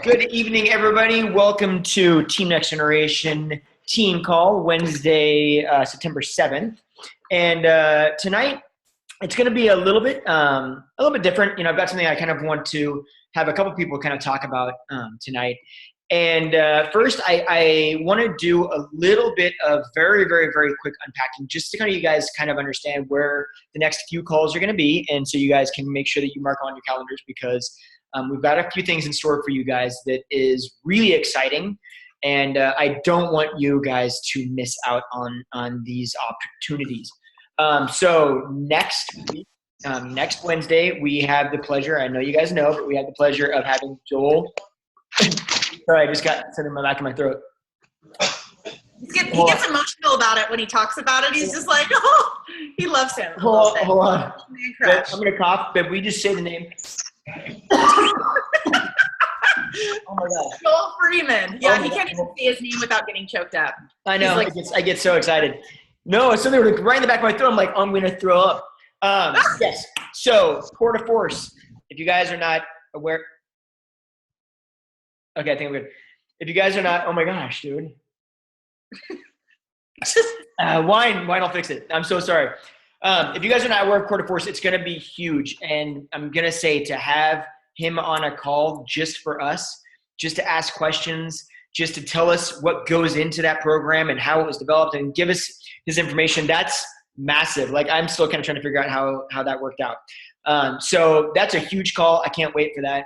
Good evening, everybody. Welcome to Team Next Generation Team Call, Wednesday, September 7th. And tonight, it's going to be a little bit different. You know, I've got something I kind of want to have a couple people kind of talk about tonight. And first, I want to do a little bit of very, very, very quick unpacking, just to kind of you guys kind of understand where the next few calls are going to be, and so you guys can make sure that you mark on your calendars because we've got a few things in store for you guys that is really exciting, and I don't want you guys to miss out on these opportunities. So next week, next Wednesday, we have the pleasure, I know you guys know, but we have the pleasure of having Joel. Sorry, I just got something in the back of my throat. He gets emotional about it when he talks about it. He's just like, oh, he loves him. Hold on. I'm going to cough, but we just say the name. Oh my gosh. Joel Freeman. Yeah, he can't even say his name without getting choked up. I know. Like, I get so excited. No, it's something like right in the back of my throat. I'm like, I'm going to throw up. Yes. So, Court of Force. If you guys are not aware. Okay, I think we're good. If you guys are not, oh my gosh, dude. Wine will fix it. I'm so sorry. If you guys are not aware of Court of Force, it's going to be huge. And I'm going to say to have him on a call just for us, just to ask questions, just to tell us what goes into that program and how it was developed and give us his information, that's massive. Like, I'm still kind of trying to figure out how that worked out. So that's a huge call. I can't wait for that.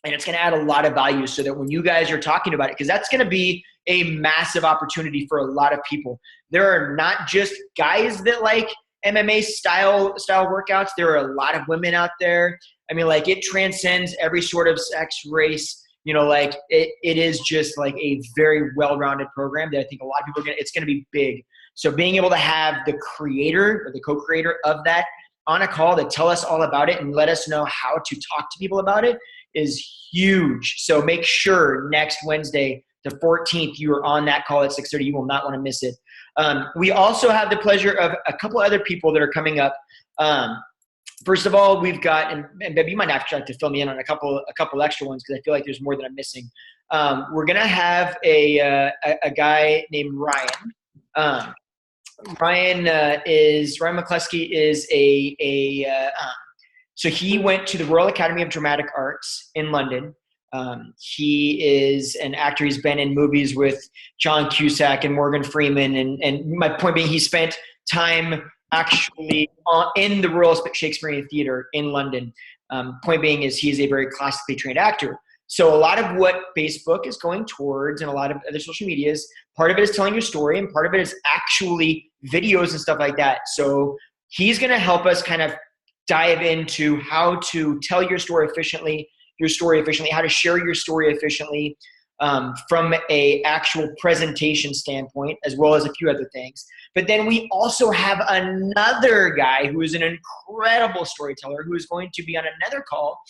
And it's going to add a lot of value so that when you guys are talking about it, because that's going to be a massive opportunity for a lot of people. There are not just guys that like MMA style workouts. There are a lot of women out there. I mean, like, it transcends every sort of sex, race. You know, like it is just like a very well-rounded program that I think a lot of people it's going to be big. So being able to have the creator or the co-creator of that on a call to tell us all about it and let us know how to talk to people about it is huge. So make sure next Wednesday, the 14th, you are on that call at 6:30. You will not want to miss it. We also have the pleasure of a couple other people that are coming up. First of all, we've got, and Babe, you might have to fill me in on a couple extra ones because I feel like there's more that I'm missing. We're gonna have a guy named Ryan. Ryan McCluskey is so he went to the Royal Academy of Dramatic Arts in London. He is an actor. He's been in movies with John Cusack and Morgan Freeman. And my point being, he spent time actually in the Royal Shakespearean Theatre in London. Point being is he is a very classically trained actor. So a lot of what Facebook is going towards and a lot of other social medias, part of it is telling your story and part of it is actually videos and stuff like that. So he's going to help us kind of dive into how to tell your story efficiently, how to share your story efficiently from a actual presentation standpoint, as well as a few other things. But then we also have another guy who is an incredible storyteller who is going to be on another call.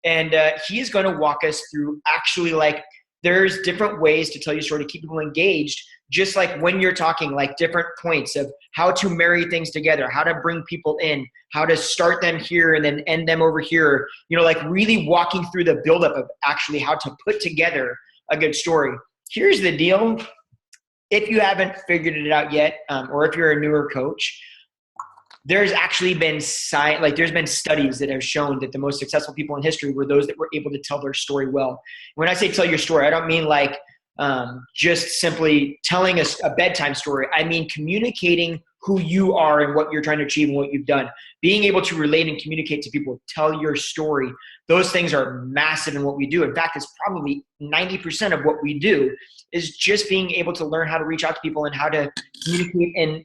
And he is going to walk us through actually, like, there's different ways to tell your story to keep people engaged, just like when you're talking, like different points of how to marry things together, how to bring people in, how to start them here and then end them over here. You know, like really walking through the buildup of actually how to put together a good story. Here's the deal. If you haven't figured it out yet, or if you're a newer coach, there's actually been there's been studies that have shown that the most successful people in history were those that were able to tell their story well. When I say tell your story, I don't mean like just simply telling us a bedtime story. I mean communicating who you are and what you're trying to achieve and what you've done. Being able to relate and communicate to people, tell your story. Those things are massive in what we do. In fact, it's probably 90% of what we do is just being able to learn how to reach out to people and how to communicate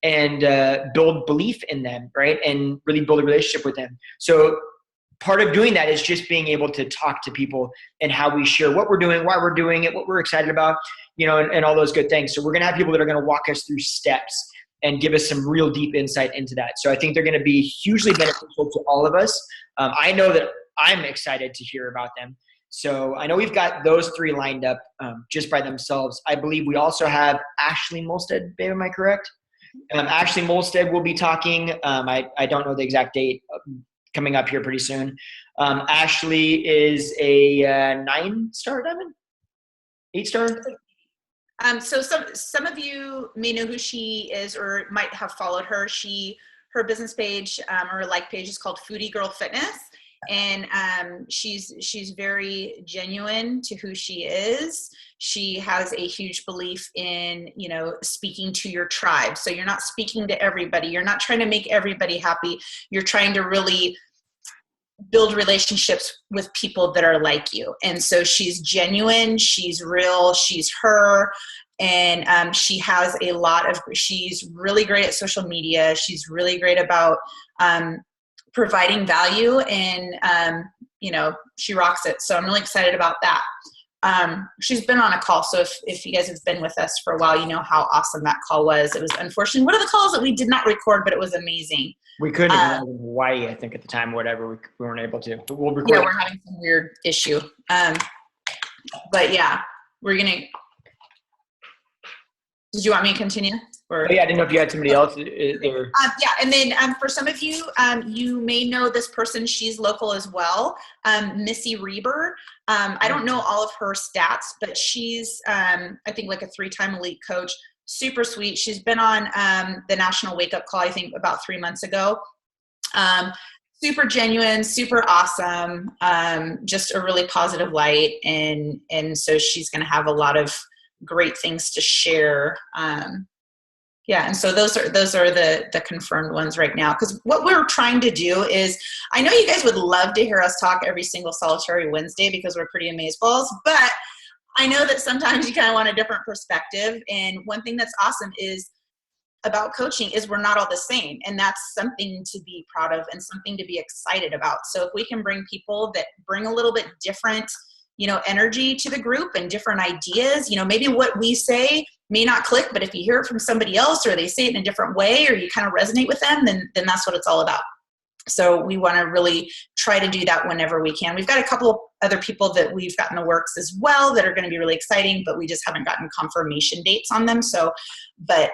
and build belief in them, right? And really build a relationship with them. So part of doing that is just being able to talk to people and how we share what we're doing, why we're doing it, what we're excited about, you know, and all those good things. So we're going to have people that are going to walk us through steps and give us some real deep insight into that. So I think they're going to be hugely beneficial to all of us. I know that I'm excited to hear about them. So I know we've got those three lined up just by themselves. I believe we also have Ashley Molstead, babe, am I correct? Ashley Molstead will be talking. I don't know the exact date coming up here pretty soon. Ashley is a 9-star diamond, 8-star. So some of you may know who she is or might have followed her. Her business page or like page is called Foodie Girl Fitness. And she's very genuine to who she is. She has a huge belief in, speaking to your tribe. So you're not speaking to everybody. You're not trying to make everybody happy. You're trying to really build relationships with people that are like you. And so she's genuine, she's real, she's her. And she's really great at social media. She's really great about providing value, and she rocks it. So I'm really excited about that. She's been on a call, so if you guys have been with us for a while, you know how awesome that call was. It was unfortunately one of the calls that we did not record, but it was amazing. We couldn't in Hawaii, I think, at the time, whatever. We weren't able to. But we'll record. Yeah, we're having some weird issue. But yeah, we're gonna. Did you want me to continue? Or? Oh, yeah, I didn't know if you had somebody else. Yeah, and then for some of you, you may know this person. She's local as well, Missy Reber. I don't know all of her stats, but she's, I think, like a 3-time elite coach. Super sweet. She's been on the National Wake Up Call, I think, about 3 months ago. Super genuine, super awesome, just a really positive light. And so she's going to have a lot of great things to share. Yeah, and so those are the confirmed ones right now. Because what we're trying to do is, I know you guys would love to hear us talk every single solitary Wednesday because we're pretty amazeballs, but I know that sometimes you kind of want a different perspective. And one thing that's awesome is about coaching is we're not all the same, and that's something to be proud of and something to be excited about. So if we can bring people that bring a little bit different energy to the group and different ideas, maybe what we say may not click, but if you hear it from somebody else or they say it in a different way or you kind of resonate with them, then that's what it's all about. So we want to really try to do that whenever we can. We've got a couple of other people that we've got in the works as well that are going to be really exciting, but we just haven't gotten confirmation dates on them. So, but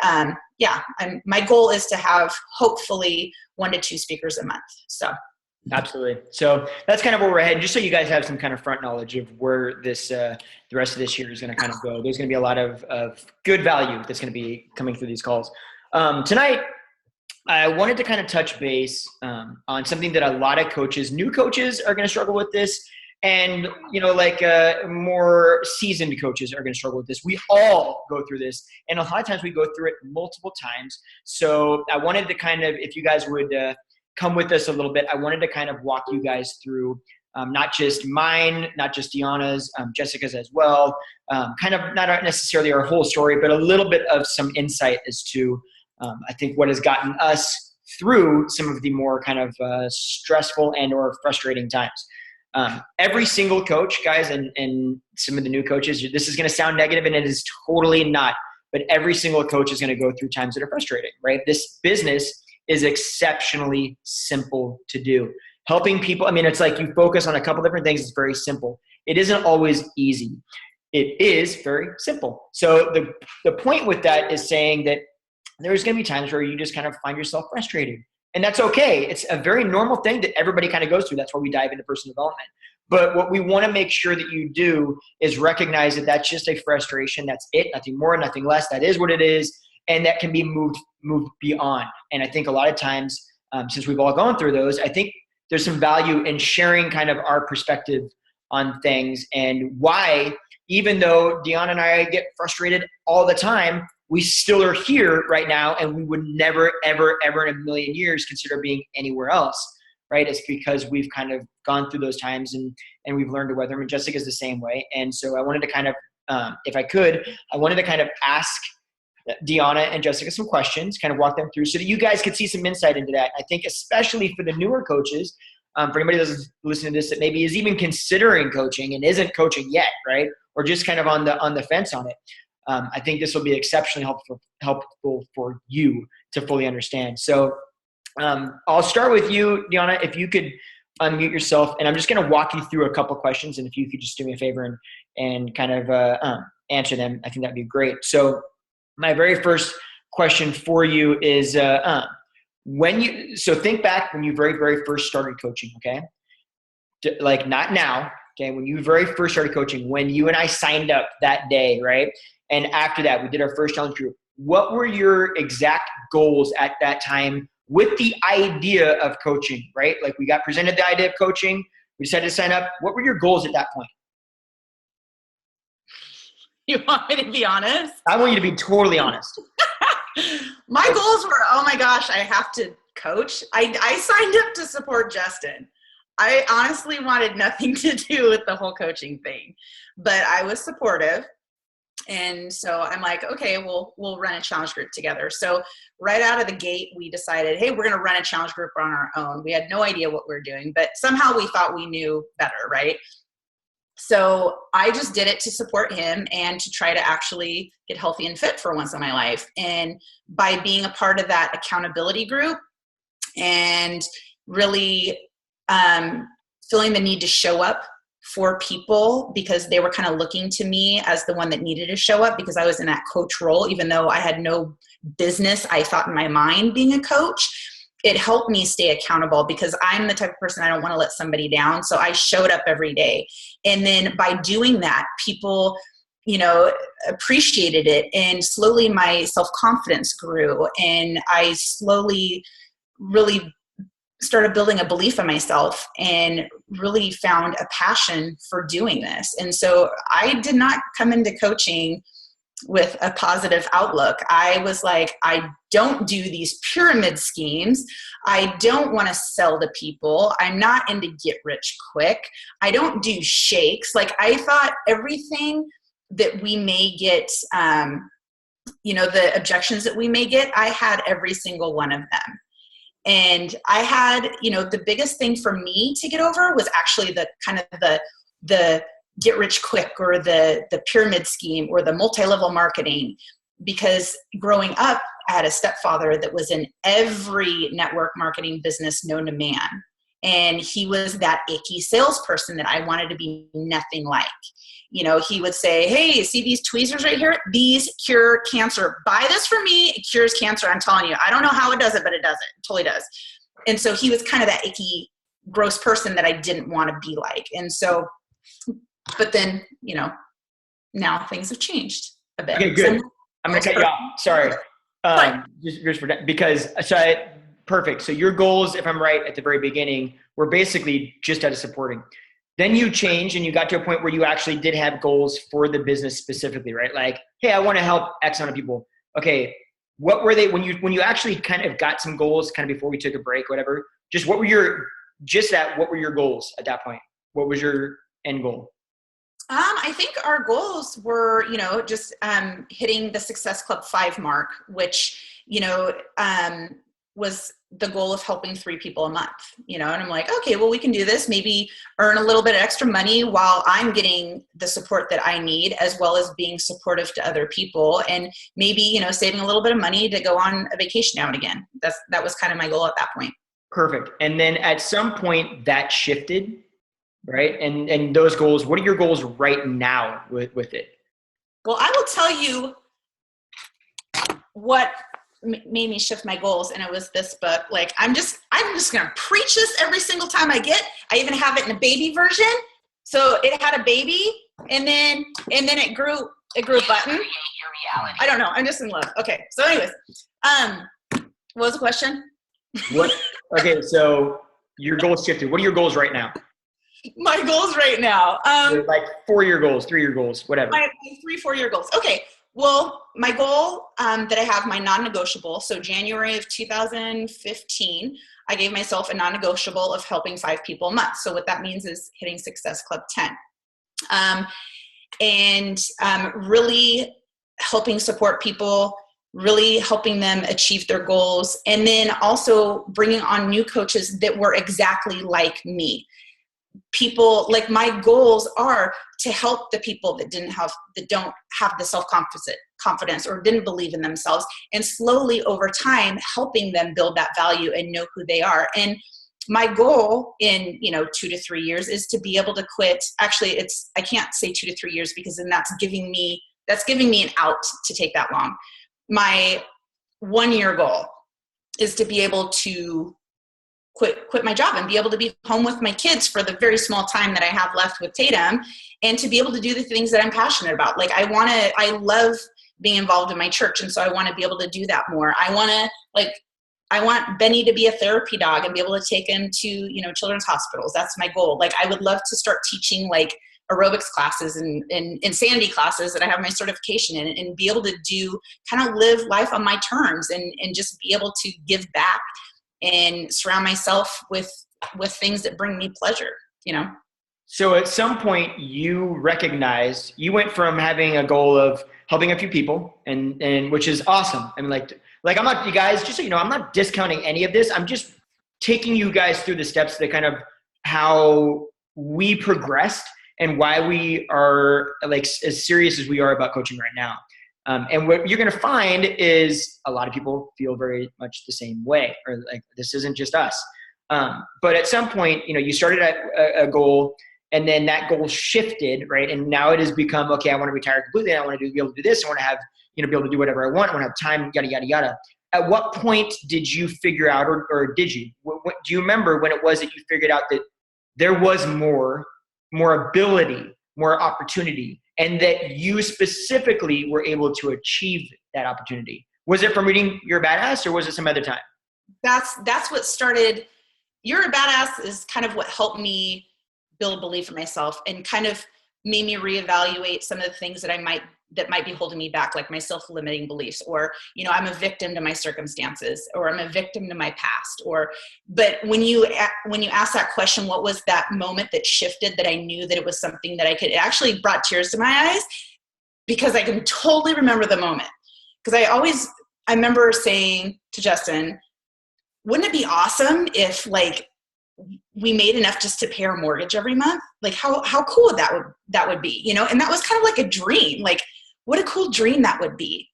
yeah, my goal is to have hopefully 1 to 2 speakers a month. So. Absolutely. So that's kind of where we're heading, just so you guys have some kind of front knowledge of where this, the rest of this year is going to kind of go. There's going to be a lot of good value that's going to be coming through these calls. Tonight, I wanted to kind of touch base on something that a lot of coaches, new coaches, are going to struggle with this. And, more seasoned coaches are going to struggle with this. We all go through this. And a lot of times we go through it multiple times. So I wanted to kind of, if you guys would come with us a little bit, I wanted to kind of walk you guys through not just mine, not just Deanna's, Jessica's as well, kind of not necessarily our whole story, but a little bit of some insight as to, I think, what has gotten us through some of the more kind of stressful and or frustrating times. Every single coach, guys, and some of the new coaches, this is going to sound negative, and it is totally not, but every single coach is going to go through times that are frustrating, right? This business is exceptionally simple to do. Helping people, it's like you focus on a couple different things. It's very simple. It isn't always easy. It is very simple. So the point with that is saying that there's going to be times where you just kind of find yourself frustrated. And that's okay. It's a very normal thing that everybody kind of goes through. That's why we dive into personal development. But what we want to make sure that you do is recognize that that's just a frustration. That's it. Nothing more, nothing less. That is what it is. And that can be moved beyond. And I think a lot of times, since we've all gone through those, I think there's some value in sharing kind of our perspective on things and why, even though Deanna and I get frustrated all the time, we still are here right now, and we would never, ever, ever in a million years consider being anywhere else, right? It's because we've kind of gone through those times and we've learned to weather them. And Jessica's the same way. And so I wanted to kind of, if I could, I wanted to kind of ask Deanna and Jessica some questions, kind of walk them through so that you guys could see some insight into that. I think especially for the newer coaches, for anybody that's listening to this that maybe is even considering coaching and isn't coaching yet, right? Or just kind of on the fence on it. I think this will be exceptionally helpful for you to fully understand. So I'll start with you, Deanna, if you could unmute yourself, and I'm just going to walk you through a couple questions, and if you could just do me a favor and kind of answer them, I think that'd be great. So my very first question for you is, So think back when you very, very first started coaching, okay? Like not now, okay? When you very first started coaching, when you and I signed up that day, right? And after that, we did our first challenge group. What were your exact goals at that time with the idea of coaching, right? Like we got presented the idea of coaching. We decided to sign up. What were your goals at that point? You want me to be honest? I want you to be totally honest. My goals were, oh my gosh, I have to coach. I signed up to support Justin. I honestly wanted nothing to do with the whole coaching thing, but I was supportive. And so I'm like, okay, we'll run a challenge group together. So right out of the gate, we decided, hey, we're going to run a challenge group on our own. We had no idea what we were doing, but somehow we thought we knew better, right? So I just did it to support him and to try to actually get healthy and fit for once in my life. And by being a part of that accountability group and really feeling the need to show up for people because they were kind of looking to me as the one that needed to show up because I was in that coach role, even though I had no business, I thought in my mind being a coach. It helped me stay accountable because I'm the type of person I don't want to let somebody down. So I showed up every day. And then by doing that, people, appreciated it. And slowly my self-confidence grew. And I slowly really started building a belief in myself and really found a passion for doing this. And so I did not come into coaching with a positive outlook. I was like, I don't do these pyramid schemes. I don't want to sell to people. I'm not into get rich quick. I don't do shakes. Like I thought everything that we may get, the objections that we may get, I had every single one of them. And I had, the biggest thing for me to get over was actually the kind of the get rich quick or the pyramid scheme or the multi-level marketing, because growing up, I had a stepfather that was in every network marketing business known to man. And he was that icky salesperson that I wanted to be nothing like. He would say, hey, see these tweezers right here? These cure cancer. Buy this from me. It cures cancer. I'm telling you. I don't know how it does it, but it does it. It totally does. And so he was kind of that icky, gross person that I didn't want to be like. And so, but then, now things have changed a bit. Okay, good. I'm going to cut you off. Sorry. Just for that, because perfect. So your goals, if I'm right, at the very beginning, were basically just out of supporting. Then you changed and you got to a point where you actually did have goals for the business specifically, right? Like, hey, I want to help X amount of people. Okay, what were they when you actually kind of got some goals kind of before we took a break, whatever? What were your goals at that point? What was your end goal? I think our goals were, just hitting the Success Club 5 mark, which, was the goal of helping 3 people a month, and I'm like, okay, well, we can do this, maybe earn a little bit of extra money while I'm getting the support that I need, as well as being supportive to other people, and maybe, saving a little bit of money to go on a vacation now and again. That was kind of my goal at that point. Perfect. And then at some point that shifted, right? And those goals, what are your goals right now with it? Well, I will tell you what made me shift my goals, and it was this book. Like, I'm just gonna preach this every single time I even have it in a baby version. So it had a baby, and then it grew a button. I don't know. I'm just in love. Okay. So anyways, what was the question? Okay. So your goals shifted. What are your goals right now? My goals right now. Like 4-year goals, 3-year goals, whatever. My 3-4-year goals. Okay. Well, my goal that I have, my non-negotiable, so January of 2015, I gave myself a non-negotiable of helping 5 people a month. So what that means is hitting Success Club 10. Really helping support people, really helping them achieve their goals, and then also bringing on new coaches that were exactly like me. People, like, my goals are to help the people that don't have the self-confidence or didn't believe in themselves, and slowly over time helping them build that value and know who they are. And my goal in 2 to 3 years is to be able to quit. Actually, I can't say 2 to 3 years, because then that's giving me an out to take that long. My 1-year goal is to be able to quit my job and be able to be home with my kids for the very small time that I have left with Tatum, and to be able to do the things that I'm passionate about. Like I love being involved in my church. And so I want to be able to do that more. I want Benny to be a therapy dog and be able to take him to, children's hospitals. That's my goal. Like, I would love to start teaching like aerobics classes and Sandy classes that I have my certification in, and be able to kind of live life on my terms, and just be able to give back and surround myself with things that bring me pleasure, So at some point you recognized, you went from having a goal of helping a few people, and which is awesome. I mean, like I'm not, you guys, just so you know, I'm not discounting any of this. I'm just taking you guys through the steps that kind of how we progressed and why we are like as serious as we are about coaching right now. And what you're going to find is a lot of people feel very much the same way, or like, this isn't just us. But at some point, you started at a goal, and then that goal shifted, right? And now it has become, okay, I want to retire completely. I want to be able to do this. I want to have, be able to do whatever I want. I want to have time, yada, yada, yada. At what point did you figure out, or did you, do you remember when it was that you figured out that there was more ability, more opportunity, and that you specifically were able to achieve that opportunity? Was it from reading You're a Badass, or was it some other time? That's what started. You're a Badass is kind of what helped me build belief in myself, and kind of made me reevaluate some of the things that might be holding me back, like my self-limiting beliefs, or, I'm a victim to my circumstances, or I'm a victim to my past. But when you ask that question, what was that moment that shifted, that I knew that it was something that it actually brought tears to my eyes, because I can totally remember the moment. Because I remember saying to Justin, wouldn't it be awesome if like we made enough just to pay our mortgage every month? Like how cool that would be, And that was kind of like a dream. Like, what a cool dream that would be.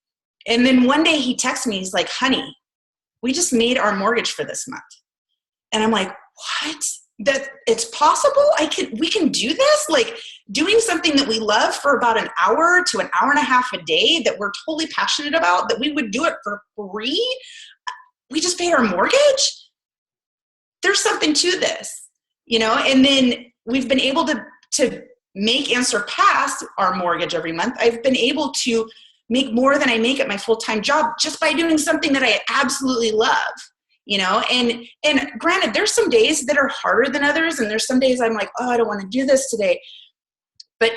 And then one day he texts me, he's like, honey, we just made our mortgage for this month. And I'm like, what? That it's possible? We can do this? Like, doing something that we love for about an hour to an hour and a half a day, that we're totally passionate about, that we would do it for free. We just paid our mortgage. There's something to this, and then we've been able to make and surpass our mortgage every month. I've been able to make more than I make at my full-time job just by doing something that I absolutely love, and granted, there's some days that are harder than others. And there's some days I'm like, oh, I don't want to do this today. But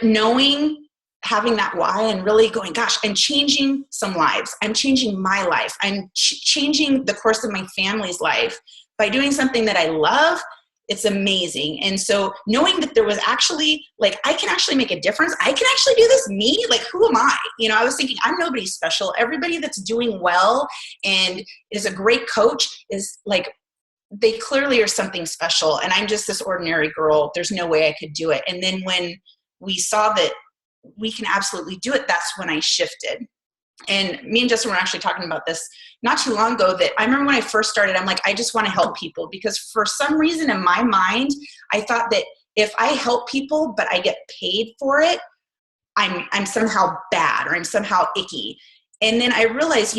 having that why, and really going, gosh, I'm changing some lives. I'm changing my life. I'm changing the course of my family's life by doing something that I love. It's amazing. And so knowing that there was actually, like, I can actually make a difference. I can actually do this, me? Like, who am I? I was thinking, I'm nobody special. Everybody that's doing well and is a great coach is like, they clearly are something special. And I'm just this ordinary girl. There's no way I could do it. And then when we saw that we can absolutely do it, that's when I shifted. And me and Justin were actually talking about this not too long ago, that I remember when I first started, I'm like, I just want to help people, because for some reason in my mind, I thought that if I help people, but I get paid for it, I'm somehow bad, or I'm somehow icky. And then I realized,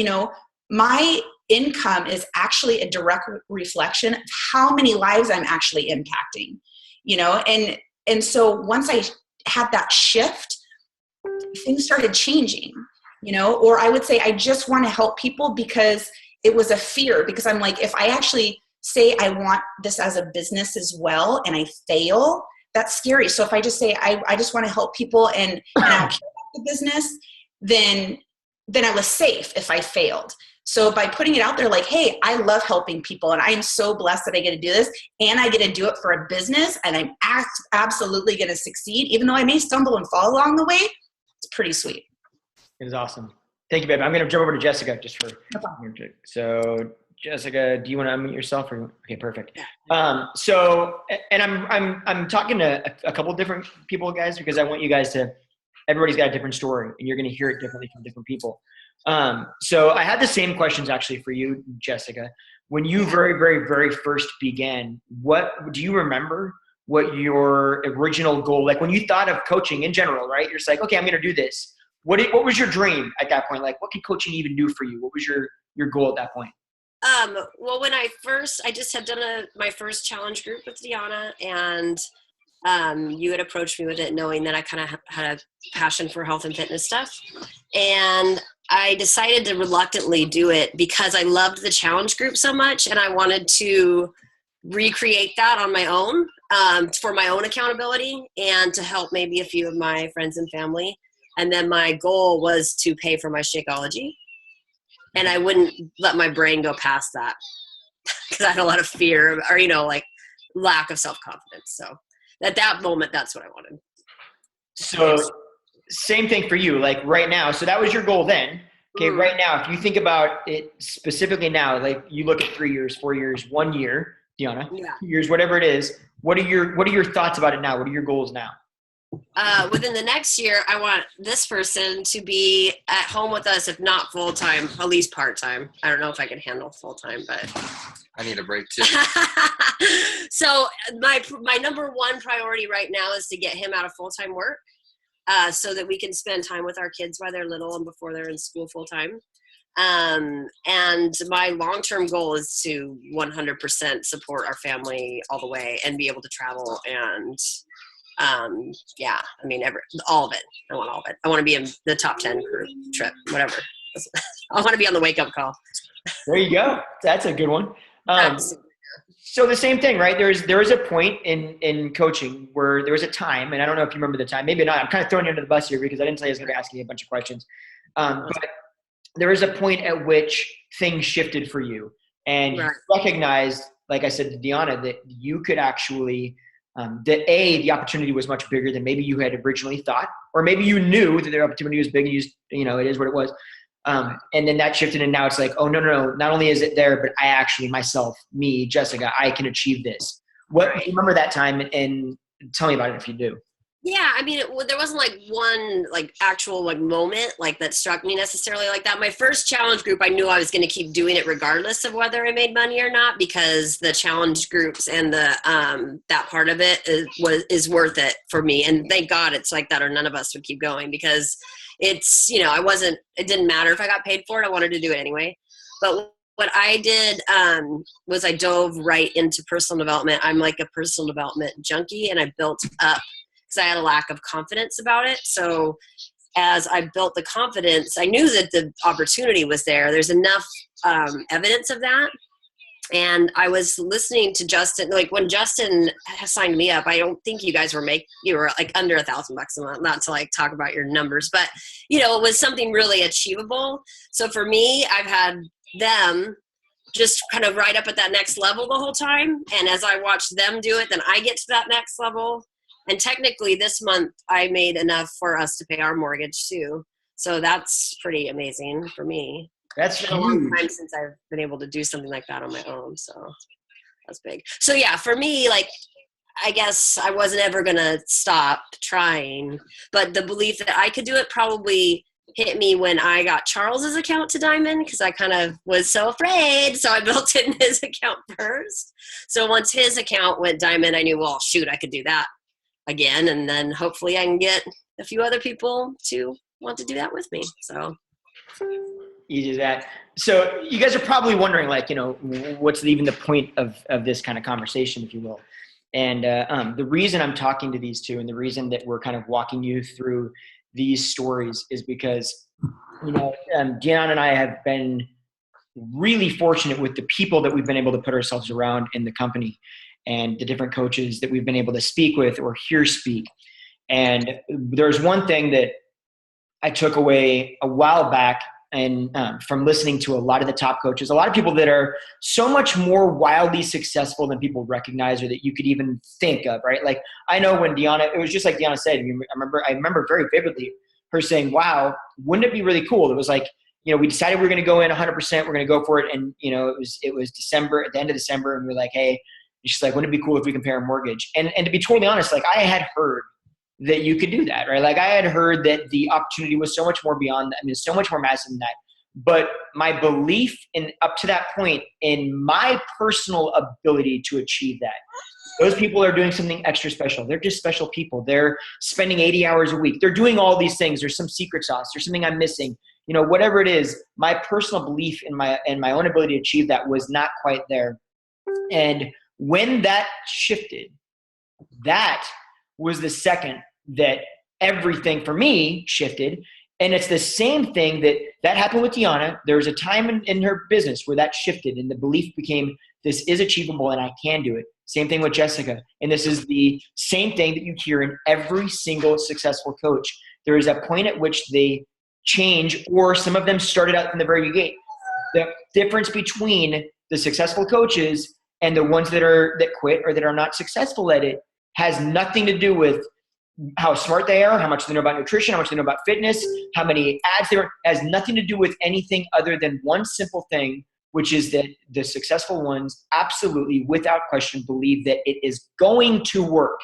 my income is actually a direct reflection of how many lives I'm actually impacting, and so once I had that shift, things started changing. Or I would say I just want to help people because it was a fear, because I'm like, if I actually say I want this as a business as well and I fail, that's scary. So if I just say I just want to help people and I don't care about the business, then I was safe if I failed. So by putting it out there like, hey, I love helping people, and I am so blessed that I get to do this, and I get to do it for a business, and I'm absolutely going to succeed, even though I may stumble and fall along the way, it's pretty sweet. It is awesome. Thank you, babe. I'm going to jump over to Jessica just for. So, Jessica, do you want to unmute yourself? Okay, perfect. So, and I'm talking to a couple of different people, guys, because I want you guys to. Everybody's got a different story, and you're going to hear it differently from different people. So, I had the same questions actually for you, Jessica. When you very, very, very first began, what do you remember? What your original goal, like when you thought of coaching in general, right? You're just like, okay, I'm going to do this. What was your dream at that point? Like, what can coaching even do for you? What was your goal at that point? Well, when I just had done my first challenge group with Deanna, and you had approached me with it knowing that I kind of had a passion for health and fitness stuff. And I decided to reluctantly do it because I loved the challenge group so much, and I wanted to recreate that on my own, for my own accountability and to help maybe a few of my friends and family. And then my goal was to pay for my Shakeology. And I wouldn't let my brain go past that because I had a lot of fear or, like lack of self-confidence. So at that moment, that's what I wanted. So same thing for you, like right now. So that was your goal then. Okay. Right now, if you think about it specifically now, like you look at 3 years, 4 years, 1 year, Deanna, 2 years, whatever it is, what are your thoughts about it now? What are your goals now? Within the next year, I want this person to be at home with us, if not full-time, at least part-time. I don't know if I can handle full-time, but I need a break too. So my number one priority right now is to get him out of full-time work, so that we can spend time with our kids while they're little and before they're in school full-time. And my long-term goal is to 100% support our family all the way and be able to travel and all of it. I want all of it. I want to be in the top 10 group trip, whatever. I want to be on the wake-up call. There you go. That's a good one. So the same thing, right? There is a point in coaching where there was a time, and I don't know if you remember the time, maybe not. I'm kind of throwing you under the bus here because I didn't say I was going to be asking you a bunch of questions. But there was a point at which things shifted for you, and you recognized, like I said to Deanna, that you could actually the opportunity was much bigger than maybe you had originally thought, or maybe you knew that the opportunity was big and it is what it was. And then that shifted, and now it's like, oh, no. Not only is it there, but I actually myself, me, Jessica, I can achieve this. Remember that time, and tell me about it if you do. Yeah, I mean, there wasn't like one actual moment that struck me necessarily like that. My first challenge group, I knew I was going to keep doing it regardless of whether I made money or not, because the challenge groups and the that part of it is worth it for me. And thank God it's like that, or none of us would keep going, because it's it didn't matter if I got paid for it. I wanted to do it anyway. But what I did was I dove right into personal development. I'm like a personal development junkie, and I built up, because I had a lack of confidence about it. So as I built the confidence, I knew that the opportunity was there. There's enough evidence of that. And I was listening to Justin, when Justin signed me up, I don't think you guys were you were under $1,000 a month, not to talk about your numbers, but it was something really achievable. So for me, I've had them just kind of right up at that next level the whole time. And as I watch them do it, then I get to that next level. And technically this month I made enough for us to pay our mortgage too. So that's pretty amazing for me. That's been a long time since I've been able to do something like that on my own. So that's big. So yeah, for me, I guess I wasn't ever going to stop trying, but the belief that I could do it probably hit me when I got Charles's account to Diamond, because I kind of was so afraid. So I built it in his account first. So once his account went Diamond, I knew, well, shoot, I could do that again. And then hopefully I can get a few other people to want to do that with me. So easy as that. So you guys are probably wondering, what's even the point of this kind of conversation, if you will. And the reason I'm talking to these two, and the reason that we're kind of walking you through these stories, is because, Deanna and I have been really fortunate with the people that we've been able to put ourselves around in the company, and the different coaches that we've been able to speak with or hear speak. And there's one thing that I took away a while back, and from listening to a lot of the top coaches, a lot of people that are so much more wildly successful than people recognize or that you could even think of, right? Like, I know when Deanna, it was just like Deanna said, I remember very vividly her saying, wow, wouldn't it be really cool? It was like, we decided we were going to go in 100%, we're going to go for it. And, it was December, at the end of December, and we were like, hey, and she's like, wouldn't it be cool if we compare a mortgage? And to be totally honest, I had heard that you could do that, right? I had heard that the opportunity was so much more beyond that. I mean, so much more massive than that. But my belief up to that point in my personal ability to achieve that, those people are doing something extra special. They're just special people. They're spending 80 hours a week. They're doing all these things. There's some secret sauce. There's something I'm missing. whatever it is, my personal belief in my own ability to achieve that was not quite there. And when that shifted, that was the second that everything for me shifted. And it's the same thing that happened with Deanna. There was a time in her business where that shifted and the belief became, this is achievable and I can do it. Same thing with Jessica. And this is the same thing that you hear in every single successful coach. There is a point at which they change, or some of them started out from the very beginning. The difference between the successful coaches and the ones that quit or that are not successful at it has nothing to do with how smart they are, how much they know about nutrition, how much they know about fitness, how many ads they run. It has nothing to do with anything other than one simple thing, which is that the successful ones absolutely, without question, believe that it is going to work,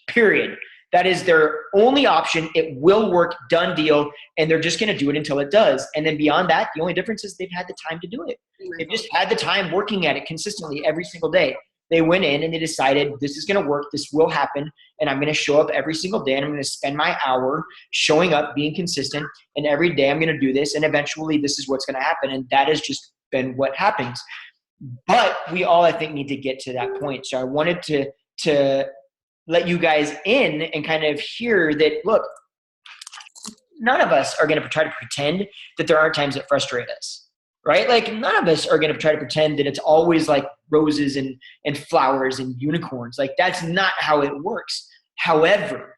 period. That is their only option. It will work, done deal, and they're just going to do it until it does. And then beyond that, the only difference is they've had the time to do it. They've just had the time working at it consistently every single day. They went in and they decided, this is going to work, this will happen, and I'm going to show up every single day, and I'm going to spend my hour showing up, being consistent, and every day I'm going to do this, and eventually this is what's going to happen. And that has just been what happens. But we all, I think, need to get to that point. So I wanted to let you guys in and kind of hear that, look, none of us are going to try to pretend that there aren't times that frustrate us, right? Like, none of us are going to try to pretend that it's always like roses and flowers and unicorns. Like, that's not how it works. However,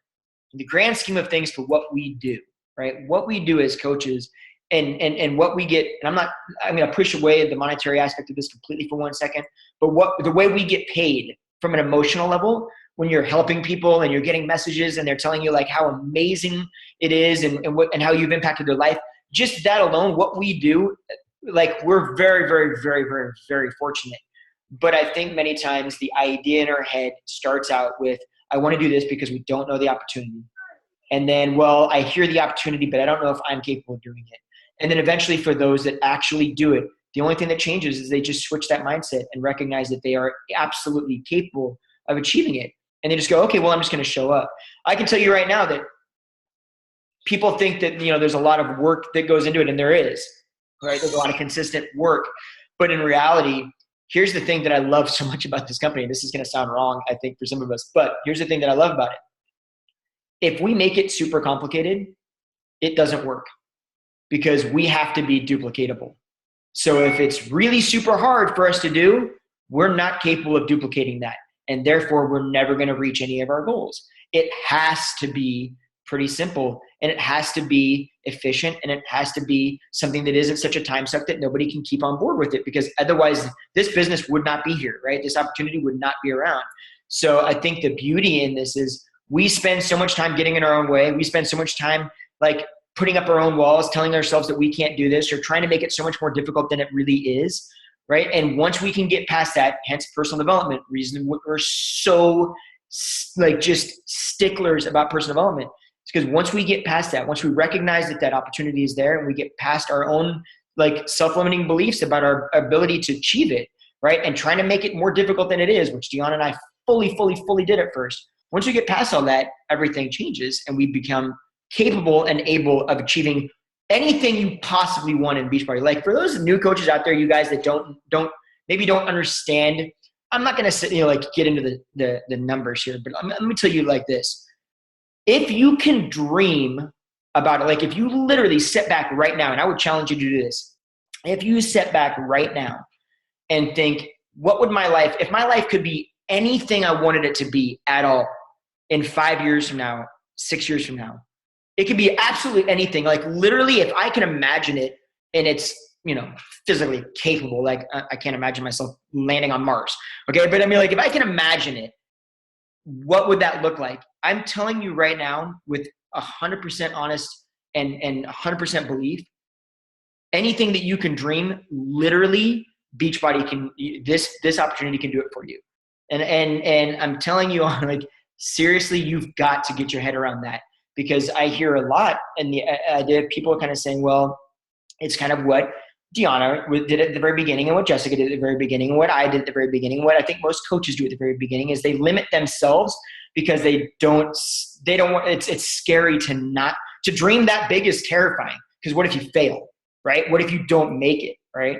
in the grand scheme of things, for what we do, right? What we do as coaches and what we get, and I'm going to push away the monetary aspect of this completely for 1 second, but the way we get paid from an emotional level, when you're helping people and you're getting messages and they're telling you like how amazing it is and how you've impacted their life, just that alone, what we do, like, we're very, very, very, very, very fortunate. But I think many times the idea in our head starts out with, I want to do this because we don't know the opportunity. And then, well, I hear the opportunity, but I don't know if I'm capable of doing it. And then eventually, for those that actually do it, the only thing that changes is they just switch that mindset and recognize that they are absolutely capable of achieving it. And they just go, okay, well, I'm just going to show up. I can tell you right now that people think that, there's a lot of work that goes into it, and there is, right? There's a lot of consistent work. But in reality, here's the thing that I love so much about this company. This is going to sound wrong, I think, for some of us, but here's the thing that I love about it. If we make it super complicated, it doesn't work because we have to be duplicatable. So if it's really super hard for us to do, we're not capable of duplicating that. And therefore, we're never going to reach any of our goals. It has to be pretty simple, and it has to be efficient, and it has to be something that isn't such a time suck that nobody can keep on board with it, because otherwise this business would not be here, right? This opportunity would not be around. So I think the beauty in this is we spend so much time getting in our own way. We spend so much time like putting up our own walls, telling ourselves that we can't do this, or trying to make it so much more difficult than it really is. Right. And once we can get past that, hence personal development, reason we're so like just sticklers about personal development, it's because once we get past that, once we recognize that opportunity is there, and we get past our own like self-limiting beliefs about our ability to achieve it, right, and trying to make it more difficult than it is, which Deanna and I fully did at first. Once we get past all that, everything changes, and we become capable and able of achieving anything you possibly want in Beachbody. Like, for those new coaches out there, you guys that don't understand, I'm not going to get into the numbers here, but let me tell you like this. If you can dream about it, like if you literally sit back right now, and I would challenge you to do this. If you sit back right now and think, what would my life, if my life could be anything I wanted it to be at all in 5 years from now, 6 years from now, it could be absolutely anything. Like, literally, if I can imagine it and it's, physically capable, like I can't imagine myself landing on Mars. Okay. But I mean, like, if I can imagine it, what would that look like? I'm telling you right now, with 100% honest and 100% belief, anything that you can dream, literally, Beachbody can, this opportunity can do it for you. And I'm telling you, like, seriously, you've got to get your head around that. Because I hear a lot, and the idea of people are kind of saying, well, it's kind of what Deanna did at the very beginning, and what Jessica did at the very beginning, and what I did at the very beginning, and what I think most coaches do at the very beginning is they limit themselves because they don't want, it's scary to dream that big is terrifying. Because what if you fail, right? What if you don't make it, right?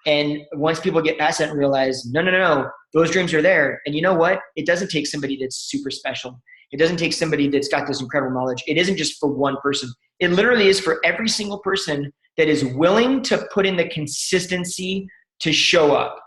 And once people get past that and realize, no, those dreams are there. And you know what? It doesn't take somebody that's super special. It doesn't take somebody that's got this incredible knowledge. It isn't just for one person. It literally is for every single person that is willing to put in the consistency to show up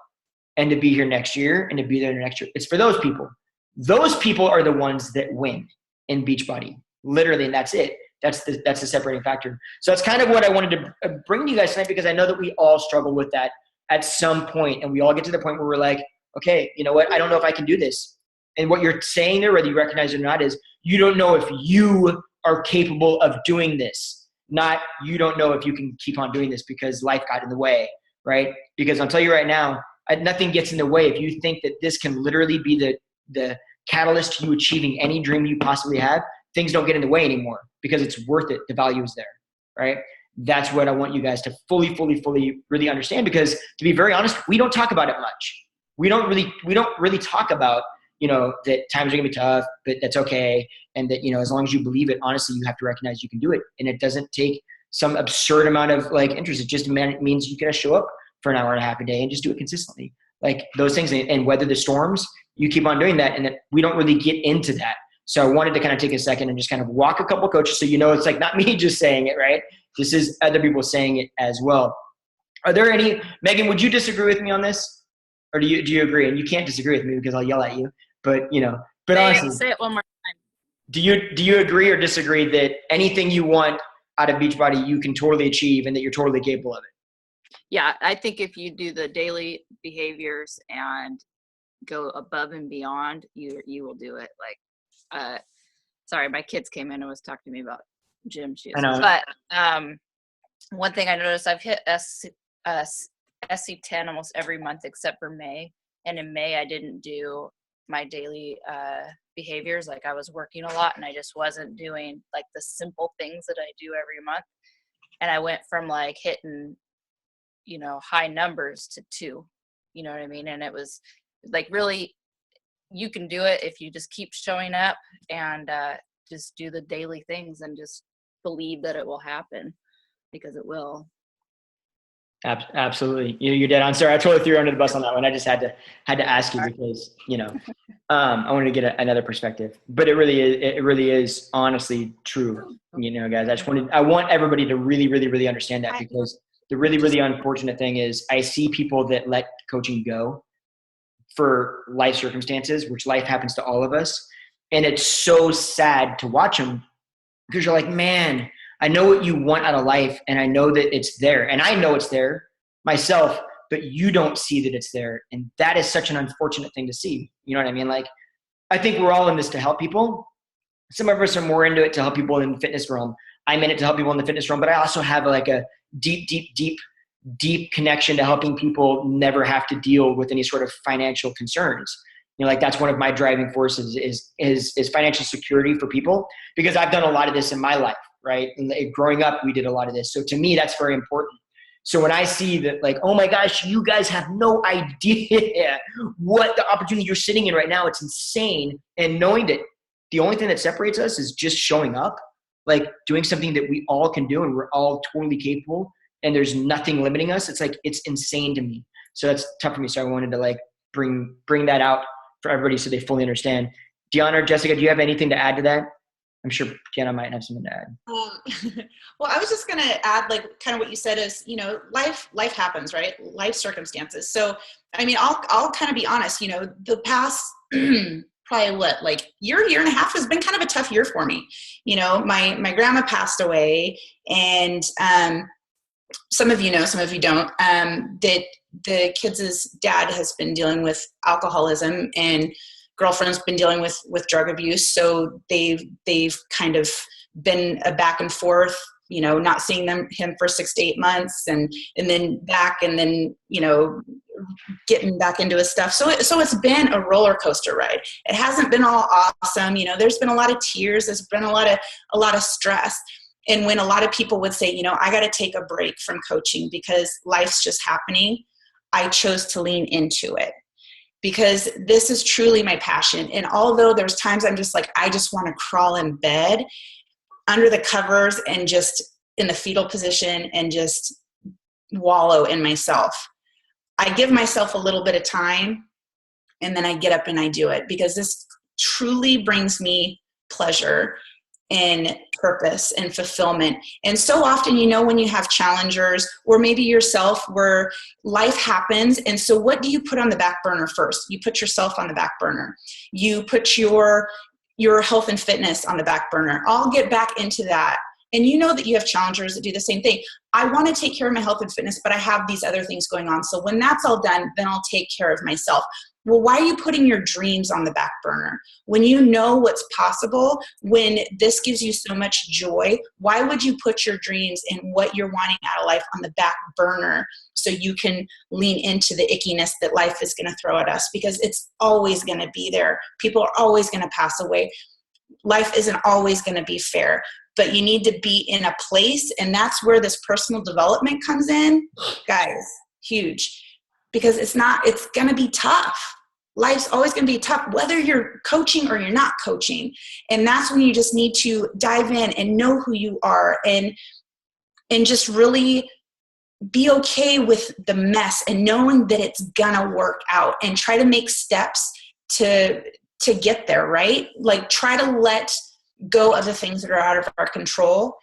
and to be here next year and to be there next year. It's for those people. Those people are the ones that win in Beachbody. Literally, and that's it. That's the separating factor. So that's kind of what I wanted to bring to you guys tonight, because I know that we all struggle with that at some point, and we all get to the point where we're like, okay, you know what? I don't know if I can do this. And what you're saying there, whether you recognize it or not, is you don't know if you are capable of doing this. Not you don't know if you can keep on doing this because life got in the way, right? Because I'll tell you right now, nothing gets in the way. If you think that this can literally be the catalyst to you achieving any dream you possibly have, things don't get in the way anymore because it's worth it. The value is there, right? That's what I want you guys to fully really understand, because to be very honest, we don't talk about it much. We don't really talk about, that times are gonna be tough, but that's okay. And that, as long as you believe it, honestly, you have to recognize you can do it. And it doesn't take some absurd amount of interest. It just means you gotta show up for an hour and a half a day and just do it consistently. Like those things, and weather the storms, you keep on doing that. And that we don't really get into that. So I wanted to kind of take a second and just kind of walk a couple coaches so it's like not me just saying it, right? This is other people saying it as well. Are there any, Megan, would you disagree with me on this? Or do you agree? And you can't disagree with me because I'll yell at you. But, honestly. Say it one more time. Do you agree or disagree that anything you want out of Beachbody, you can totally achieve and that you're totally capable of it? Yeah, I think if you do the daily behaviors and go above and beyond, you will do it. Sorry, my kids came in and was talking to me about gym shoes. I know. But one thing I noticed, I've hit SC10 almost every month except for May. And in May, I didn't do my daily behaviors. Like I was working a lot and I just wasn't doing like the simple things that I do every month. And I went from hitting, high numbers to 2, you know what I mean? And it was really, you can do it if you just keep showing up and just do the daily things and just believe that it will happen, because it will. Absolutely. You're dead on. Sorry, I totally threw you under the bus on that one. I just had to ask you because, I wanted to get another perspective, but it really is honestly true. Guys, I want everybody to really understand that, because the really unfortunate thing is I see people that let coaching go for life circumstances, which life happens to all of us. And it's so sad to watch them, because you're like, man, I know what you want out of life, and I know that it's there, and I know it's there myself, but you don't see that it's there. And that is such an unfortunate thing to see. You know what I mean? I think we're all in this to help people. Some of us are more into it to help people in the fitness realm. I'm in it to help people in the fitness realm, but I also have a deep connection to helping people never have to deal with any sort of financial concerns. That's one of my driving forces is financial security for people, because I've done a lot of this in my life, right? And growing up, we did a lot of this. So to me, that's very important. So when I see that, oh my gosh, you guys have no idea what the opportunity you're sitting in right now, it's insane. And knowing that the only thing that separates us is just showing up, doing something that we all can do and we're all totally capable, and there's nothing limiting us. It's insane to me. So that's tough for me. So I wanted to bring that out for everybody so they fully understand. Deanna or Jessica, do you have anything to add to that? I'm sure Deanna might have something to add. Well, I was just going to add, kind of what you said is, life happens, right? Life circumstances. So, I mean, I'll kind of be honest, the past probably year and a half has been kind of a tough year for me. My grandma passed away, and some of you know, some of you don't, that the kids' dad has been dealing with alcoholism, and girlfriend's been dealing with drug abuse. So they've kind of been a back and forth, not seeing him for 6 to 8 months and then back, and then, getting back into his stuff. So it's been a roller coaster ride. It hasn't been all awesome. There's been a lot of tears. There's been a lot of stress. And when a lot of people would say, I got to take a break from coaching because life's just happening, I chose to lean into it, because this is truly my passion. And although there's times I'm just I just want to crawl in bed under the covers and just in the fetal position and just wallow in myself. I give myself a little bit of time, and then I get up and I do it, because this truly brings me pleasure and purpose and fulfillment. And so often, when you have challengers, or maybe yourself, where life happens, and so what do you put on the back burner first? You put yourself on the back burner. You put your health and fitness on the back burner. I'll get back into that. And that you have challengers that do the same thing. I want to take care of my health and fitness, but I have these other things going on. So when that's all done, then I'll take care of myself. Well, why are you putting your dreams on the back burner? When you know what's possible, when this gives you so much joy, why would you put your dreams and what you're wanting out of life on the back burner so you can lean into the ickiness that life is going to throw at us? Because it's always going to be there. People are always going to pass away. Life isn't always going to be fair, but you need to be in a place, and that's where this personal development comes in. Guys, huge. Because it's going to be tough. Life's always going to be tough, whether you're coaching or you're not coaching. And that's when you just need to dive in and know who you are, and just really be okay with the mess and knowing that it's going to work out, and try to make steps to get there, right? Like, try to let go of the things that are out of our control,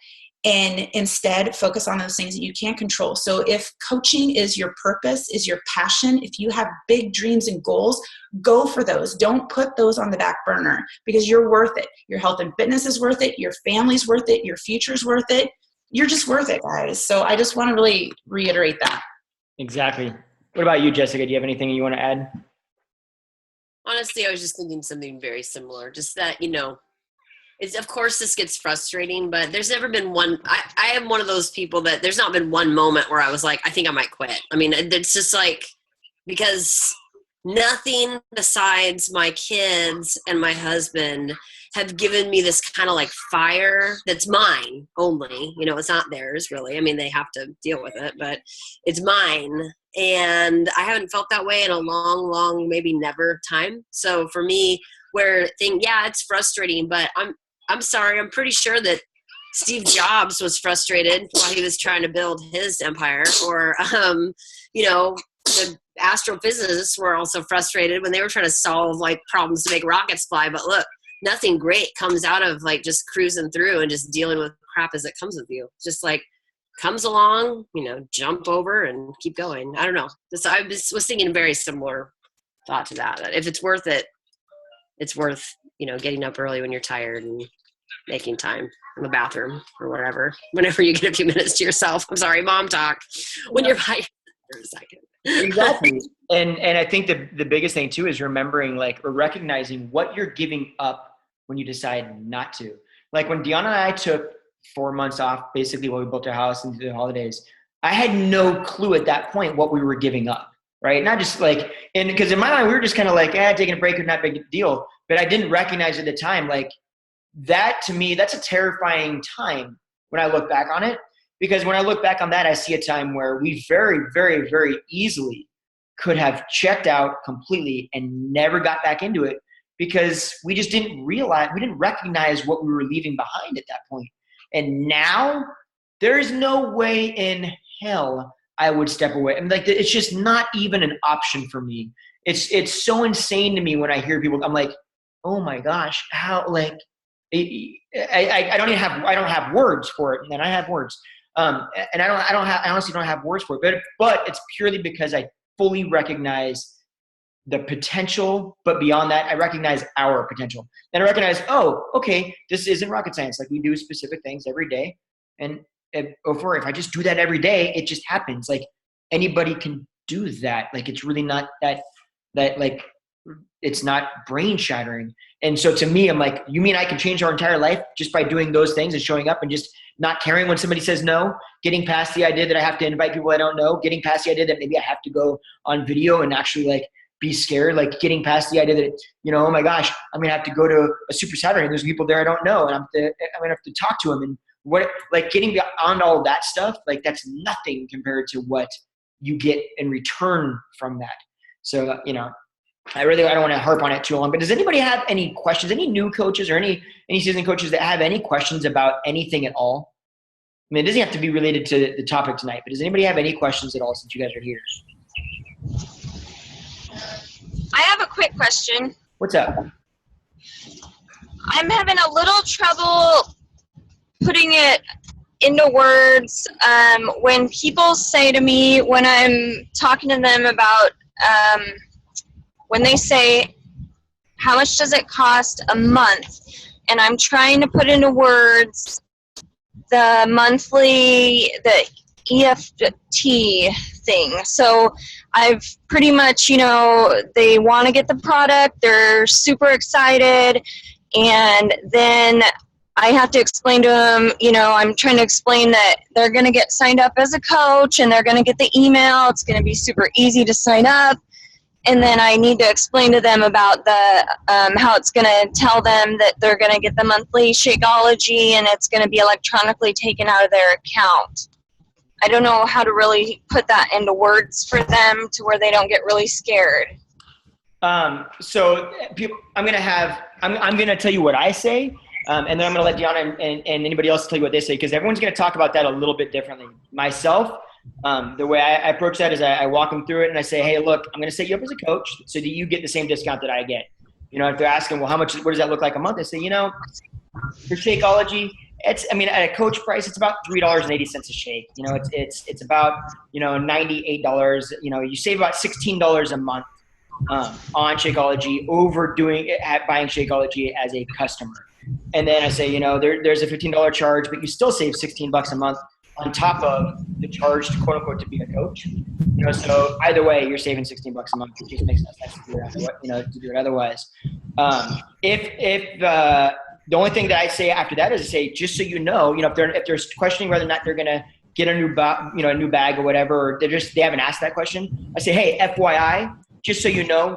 and instead focus on those things that you can control. So if coaching is your purpose, is your passion, if you have big dreams and goals, go for those. Don't put those on the back burner, because you're worth it. Your health and fitness is worth it. Your family's worth it. Your future's worth it. You're just worth it, guys. So I just want to really reiterate that. Exactly. What about you, Jessica? Do you have anything you want to add? Honestly, I was just thinking something very similar. Just that, of course this gets frustrating, but there's never been one. I am one of those people that there's not been one moment where I was like, I think I might quit. I mean, it's just like, because nothing besides my kids and my husband have given me this kind of like fire that's mine only. It's not theirs really. I mean, they have to deal with it, but it's mine. And I haven't felt that way in a long, maybe never time. So for me, it's frustrating, but I'm sorry. I'm pretty sure that Steve Jobs was frustrated while he was trying to build his empire, or, the astrophysicists were also frustrated when they were trying to solve like problems to make rockets fly. But look, nothing great comes out of like just cruising through and just dealing with crap as it comes with you. Just like comes along, jump over and keep going. I don't know. I was thinking a very similar thought to that if it's worth it, it's worth, getting up early when you're tired and making time in the bathroom or whatever, whenever you get a few minutes to yourself. I'm sorry, mom talk. When you're by for a second. Exactly. And I think the biggest thing too is remembering or recognizing what you're giving up when you decide not to. Like when Deanna and I took 4 months off, basically while we built our house into the holidays, I had no clue at that point what we were giving up. Right. Not just because in my mind, we were just kind of taking a break was not a big deal, but I didn't recognize at the time, that to me, that's a terrifying time when I look back on it, because when I look back on that, I see a time where we very, very, very easily could have checked out completely and never got back into it, because we just we didn't recognize what we were leaving behind at that point. And now there is no way in hell I would step away. And it's just not even an option for me. It's so insane to me when I hear people. I'm like, oh my gosh, how I don't have words for it, and I have words. And I honestly don't have words for it. But it's purely because I fully recognize the potential, but beyond that, I recognize our potential. And I recognize, oh, okay, this isn't rocket science. We do specific things every day, and if I just do that every day, it just happens. Anybody can do that. It's really not that it's not brain shattering. And so to me, I'm like, you mean I can change our entire life just by doing those things and showing up and just not caring when somebody says no, getting past the idea that I have to invite people I don't know, getting past the idea that maybe I have to go on video and actually be scared, getting past the idea that, oh my gosh, I'm going to have to go to a Super Saturday and there's people there I don't know. And I'm going to have to talk to them, and getting beyond all that stuff, that's nothing compared to what you get in return from that. So, I don't want to harp on it too long, but does anybody have any questions? Any new coaches or any seasoned coaches that have any questions about anything at all? mean, it doesn't have to be related to the topic tonight, but does anybody have any questions at all since you guys are here? I have a quick question. What's up? I'm having a little trouble putting it into words when people say to me, when I'm talking to them about, when they say, how much does it cost a month? And I'm trying to put into words the monthly, the EFT thing. So I've pretty much, they want to get the product, they're super excited, and then I have to explain to them, I'm trying to explain that they're going to get signed up as a coach and they're going to get the email. It's going to be super easy to sign up. And then I need to explain to them about the how it's going to tell them that they're going to get the monthly Shakeology and it's going to be electronically taken out of their account. I don't know how to really put that into words for them to where they don't get really scared. So people, I'm going to tell you what I say. And then I'm going to let Deanna and anybody else tell you what they say, because everyone's going to talk about that a little bit differently. Myself, the way I approach that is I walk them through it and I say, hey, look, I'm going to set you up as a coach so that you get the same discount that I get. If they're asking, well, what does that look like a month? I say, for Shakeology, at a coach price, it's about $3.80 a shake. It's about, $98. You save about $16 a month on Shakeology over buying Shakeology as a customer. And then I say, there's a $15 charge, but you still save $16 a month on top of the charge to quote unquote to be a coach. So either way, you're saving $16 a month. It just makes no sense to do it otherwise. If the only thing that I say after that is to say, just so if they're questioning whether or not they're gonna get a new bag or whatever, or they haven't asked that question, I say, hey, FYI, just so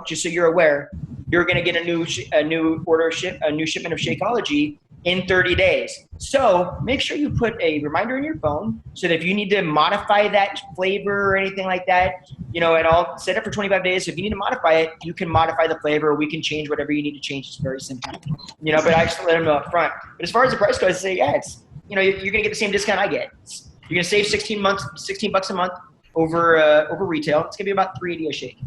just so you're aware, you're going to get a new shipment of Shakeology in 30 days. So make sure you put a reminder in your phone so that if you need to modify that flavor or anything like that, and I'll set it for 25 days. So if you need to modify it, you can modify the flavor. We can change whatever you need to change. It's very simple, but I just let them know up front. But as far as the price goes, I say, yeah, it's, you're going to get the same discount I get. You're going to save $16 a month over retail. It's going to be about $3.80 a shake.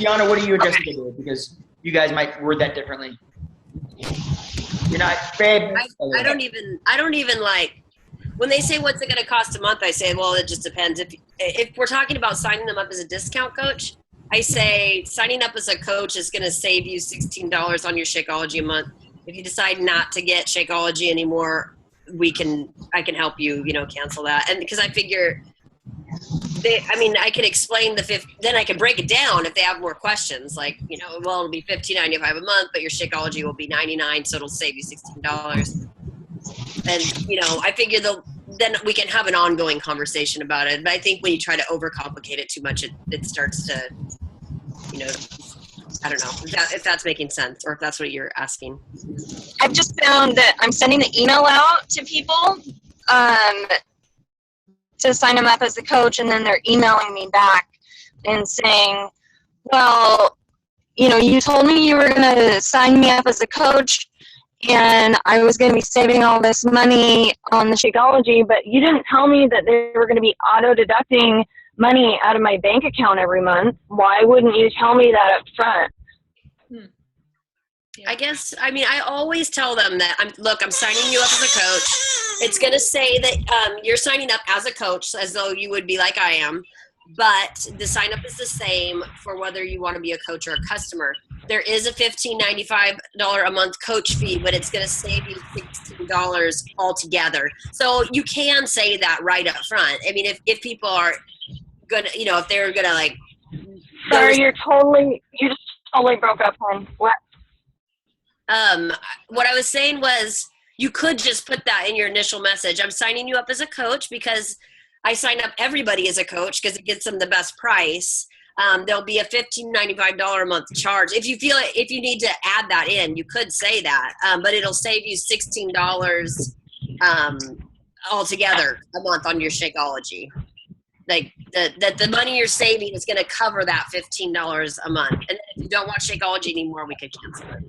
Deanna, what are you adjusting to do? Because you guys might word that differently. You're not, babe. I don't even like, when they say what's it going to cost a month, I say, well, it just depends. If we're talking about signing them up as a discount coach, I say signing up as a coach is going to save you $16 on your Shakeology a month. If you decide not to get Shakeology anymore, I can help you, cancel that. And because I figure I can explain then I can break it down if they have more questions, like, it'll be $15.95 a month, but your Shakeology will be $99, so it'll save you $16. And, I figure then we can have an ongoing conversation about it. But I think when you try to overcomplicate it too much, it starts to, I don't know if that's making sense or if that's what you're asking. I've just found that I'm sending the email out to people to sign them up as a coach, and then they're emailing me back and saying, well, you told me you were going to sign me up as a coach and I was going to be saving all this money on the Shakeology, but you didn't tell me that they were going to be auto-deducting money out of my bank account every month. Why wouldn't you tell me that up front? I guess, I always tell them that I'm signing you up as a coach. It's going to say that you're signing up as a coach as though you would be like I am, but the sign up is the same for whether you want to be a coach or a customer. There is a $15.95 a month coach fee, but it's going to save you $16 altogether. So you can say that right up front. If people are going to, if they're going to like. Sorry, you just totally broke up on what? What I was saying was you could just put that in your initial message. I'm signing you up as a coach because I sign up everybody as a coach because it gets them the best price. There'll be a $15.95 a month charge. If you need to add that in, you could say that, but it'll save you $16 altogether a month on your Shakeology. Like the money you're saving is going to cover that $15 a month. And if you don't want Shakeology anymore, we could cancel it.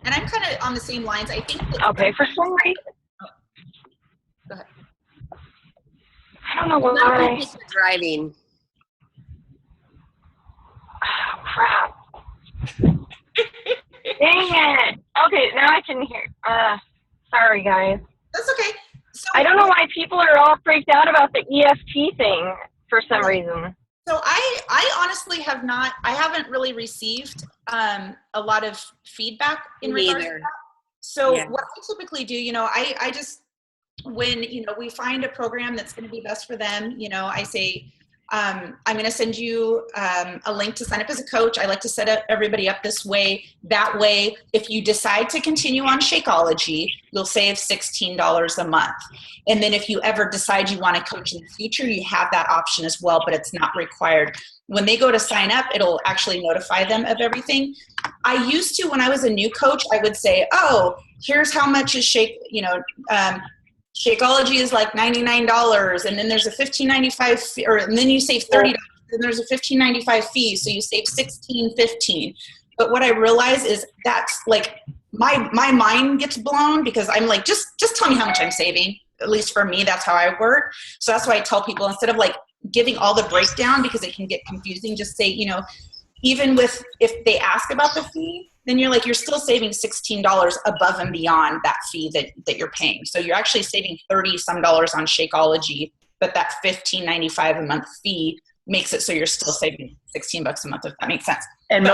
And I'm kind of on the same lines. I think Okay, for some reason. I don't know Not why. just for driving. Oh, crap. Dang it. Okay, now I can hear. Sorry, guys. That's okay. So I don't know why people are all freaked out about the EFT thing for some reason. So I honestly haven't really received a lot of feedback in regards to that. So what I typically do, I just, when, we find a program that's going to be best for them, I say, I'm going to send you a link to sign up as a coach. I like to set everybody up this way. That way, if you decide to continue on Shakeology, you'll save $16 a month. And then if you ever decide you want to coach in the future, you have that option as well, but it's not required. When they go to sign up, it'll actually notify them of everything. I used to, when I was a new coach, I would say, oh, here's how much is Shakeology is like $99, and then there's a $15.95 and then you save $30, and there's a $15.95 fee, so you save $16.15. But what I realize is that's like my mind gets blown, because I'm like, just tell me how much I'm saving. At least for me, that's how I work. So that's why I tell people, instead of like giving all the breakdown, because it can get confusing, just say, even if they ask about the fee, then you're still saving $16 above and beyond that fee that you're paying. So you're actually saving $30-some on Shakeology, but that $15.95 a month fee makes it so you're still saving $16 a month, if that makes sense. And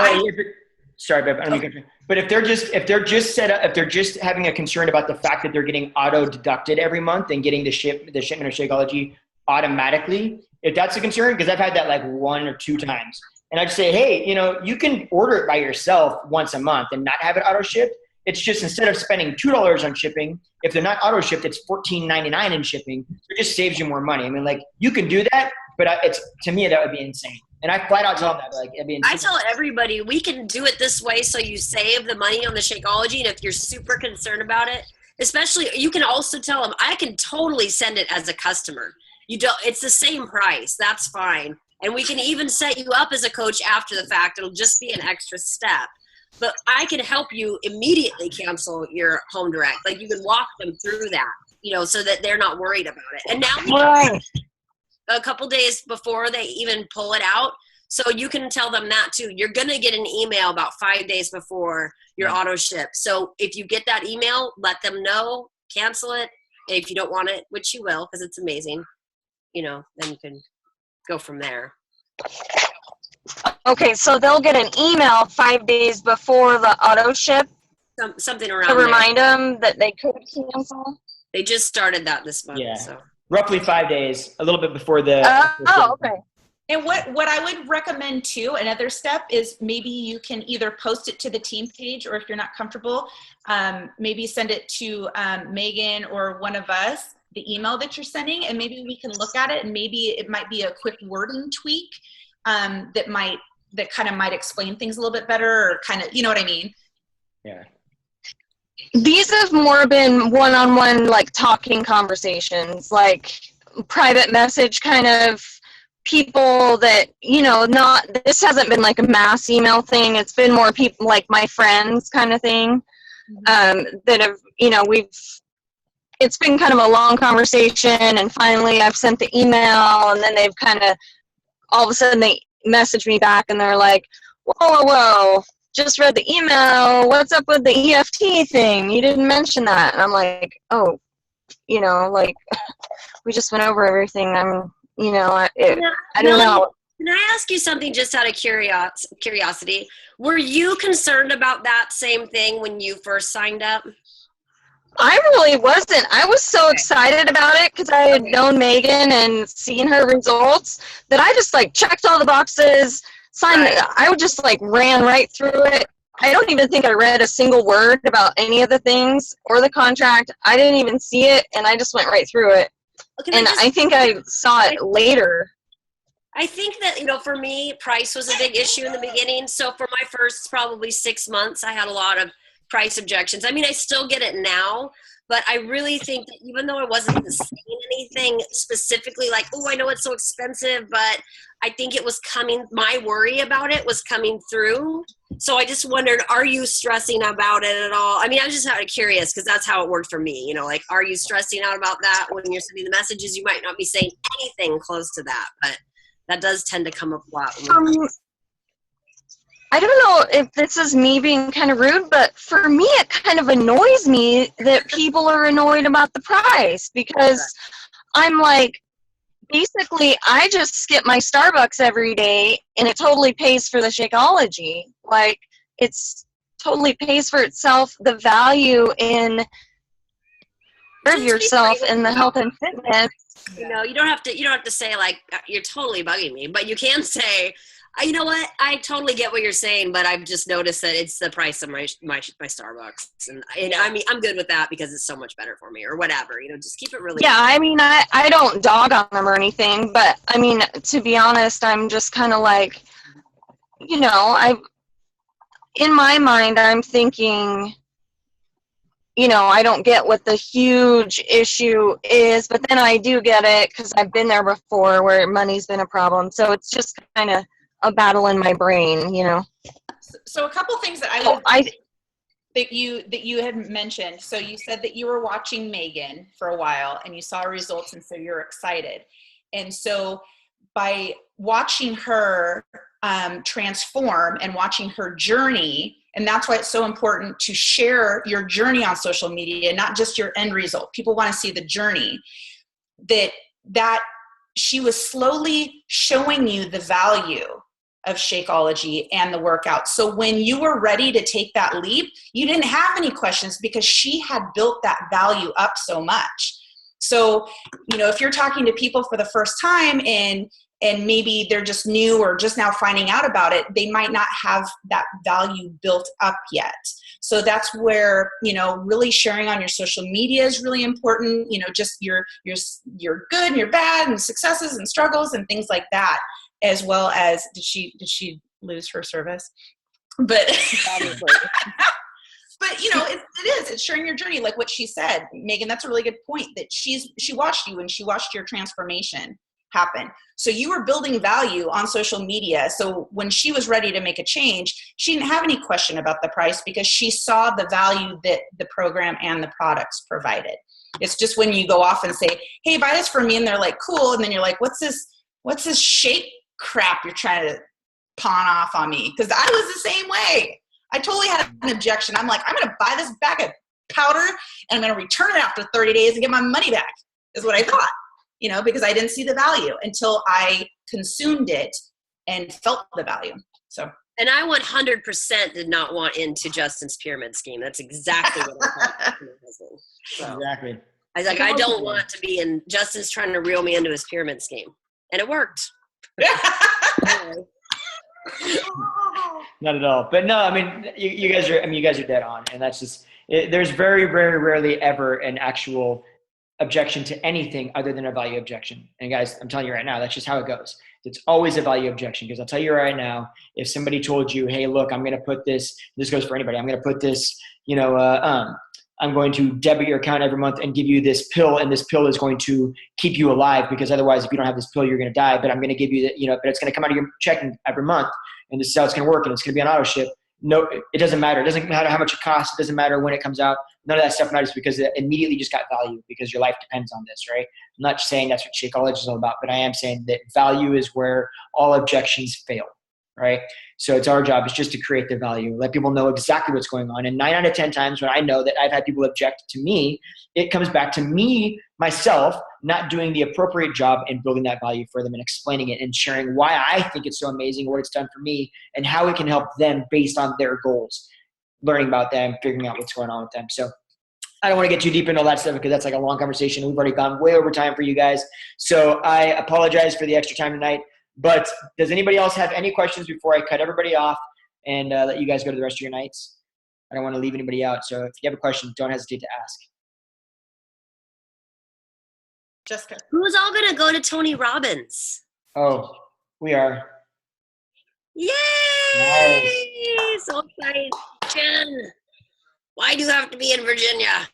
sorry, babe, I don't mean to. But if they're just having a concern about the fact that they're getting auto deducted every month and getting the shipment of Shakeology automatically, if that's a concern, because I've had that like 1 or 2 times. And I'd say, hey, you can order it by yourself once a month and not have it auto shipped. It's just, instead of spending $2 on shipping, if they're not auto shipped, it's $14.99 in shipping. So it just saves you more money. I mean, like, you can do that, but to me, that would be insane. And I flat out tell them that, like, it'd be insane. I tell everybody, we can do it this way so you save the money on the Shakeology. And if you're super concerned about it, especially, you can also tell them, I can totally send it as a customer. It's the same price. That's fine. And we can even set you up as a coach after the fact. It'll just be an extra step. But I can help you immediately cancel your home direct. Like, you can walk them through that, so that they're not worried about it. And now a couple days before they even pull it out, so you can tell them that too. You're going to get an email about 5 days before your auto ship. So if you get that email, let them know, cancel it. If you don't want it, which you will, because it's amazing, then you can go from there. Okay, so they'll get an email 5 days before the auto ship something around to remind them that they could cancel. They just started that this month. Yeah, so roughly 5 days, a little bit before the. Okay. And what I would recommend too, another step, is maybe you can either post it to the team page, or if you're not comfortable, maybe send it to Megan or one of us, the email that you're sending, and maybe we can look at it, and maybe it might be a quick wording tweak that kind of might explain things a little bit better, or kind of, you know what I mean? Yeah. These have more been one-on-one, like talking conversations, like private message kind of people that, this hasn't been like a mass email thing. It's been more people like my friends kind of thing, that have, it's been kind of a long conversation, and finally I've sent the email, and then they've kind of, all of a sudden they message me back and they're like, whoa, just read the email. What's up with the EFT thing? You didn't mention that. And I'm like, oh, we just went over everything. I don't know. Can I ask you something just out of curiosity? Were you concerned about that same thing when you first signed up? I really wasn't. I was so excited about it because I had known Megan and seen her results that I just checked all the boxes, signed it. I would just ran right through it. I don't even think I read a single word about any of the things or the contract. I didn't even see it, and I just went right through it. I think I saw it later. I think that, for me, price was a big issue in the beginning. So for my first probably 6 months, I had a lot of price objections. I mean, I still get it now, but I really think that even though I wasn't saying anything specifically like, oh, I know it's so expensive, but I think it was coming, my worry about it was coming through. So I just wondered, are you stressing about it at all? I mean, I was just curious because that's how it worked for me. You know, like, are you stressing out about that when you're sending the messages? You might not be saying anything close to that, but that does tend to come up a lot. I don't know if this is me being kind of rude, but for me, it kind of annoys me that people are annoyed about the price because I'm like, basically, I just skip my Starbucks every day, and it totally pays for the Shakeology. Like, it's totally pays for itself. The value in yourself in the health and fitness. You know, you don't have to say like you're totally bugging me, but you can say, you know what, I totally get what you're saying, but I've just noticed that it's the price of my Starbucks, and I mean, I'm good with that because it's so much better for me, or whatever. You know, just keep it really. Yeah, I mean, I don't dog on them or anything, but I mean, to be honest, I'm just kind of like, you know, in my mind, I'm thinking, you know, I don't get what the huge issue is, but then I do get it because I've been there before where money's been a problem. So it's just kind of a battle in my brain, you know. So a couple things that that you had mentioned. So you said that you were watching Megan for a while and you saw results, and so you're excited. And so by watching her transform and watching her journey, and that's why it's so important to share your journey on social media, not just your end result. People want to see the journey. That she was slowly showing you the value of Shakeology and the workout. So when you were ready to take that leap, you didn't have any questions because she had built that value up so much. So, you know, if you're talking to people for the first time and maybe they're just new or just now finding out about it, they might not have that value built up yet. So that's where, you know, really sharing on your social media is really important. You know, just your good and your bad and successes and struggles and things like that, as well as did she lose her service? But but you know, it's sharing your journey, like what she said, Megan. That's a really good point. That she watched you and she watched your transformation happen. So you were building value on social media. So when she was ready to make a change, she didn't have any question about the price because she saw the value that the program and the products provided. It's just when you go off and say, hey, buy this for me, and they're like, cool. And then you're like, what's this shake crap you're trying to pawn off on me? Because I was the same way. I totally had an objection. I'm like, I'm going to buy this bag of powder and I'm going to return it after 30 days and get my money back, is what I thought. You know, because I didn't see the value until I consumed it and felt the value. So, and I 100% did not want into Justin's pyramid scheme. That's exactly what I thought. So, exactly. I was like, I don't want to be in. Justin's trying to reel me into his pyramid scheme, and it worked. Not at all. But no, I mean, you guys are dead on, and that's just. There's very, very rarely ever an actual objection to anything other than a value objection. And guys, I'm telling you right now, that's just how it goes. It's always a value objection, because I'll tell you right now, if somebody told you, hey, look, I'm going to put this goes for anybody. I'm going to put this, I'm going to debit your account every month and give you this pill, and this pill is going to keep you alive, because otherwise if you don't have this pill, you're going to die. But I'm going to give you but it's going to come out of your checking every month, and this is how it's going to work, and it's going to be on auto ship. No, it doesn't matter. It doesn't matter how much it costs. It doesn't matter when it comes out. None of that stuff matters, because it immediately just got value, because your life depends on this, right? I'm not saying that's what Shakeology is all about, but I am saying that value is where all objections fail, right? So it's our job is just to create the value, let people know exactly what's going on. And 9 out of 10 times when I know that I've had people object to me, it comes back to me, myself, not doing the appropriate job in building that value for them and explaining it and sharing why I think it's so amazing, what it's done for me, and how it can help them based on their goals, learning about them, figuring out what's going on with them. So I don't want to get too deep into all that stuff, because that's like a long conversation. We've already gone way over time for you guys. So I apologize for the extra time tonight. But does anybody else have any questions before I cut everybody off and let you guys go to the rest of your nights? I don't want to leave anybody out. So if you have a question, don't hesitate to ask. Jessica. Who's all going to go to Tony Robbins? Oh, we are. Yay! Nice. So excited. Jen. Why do you have to be in Virginia?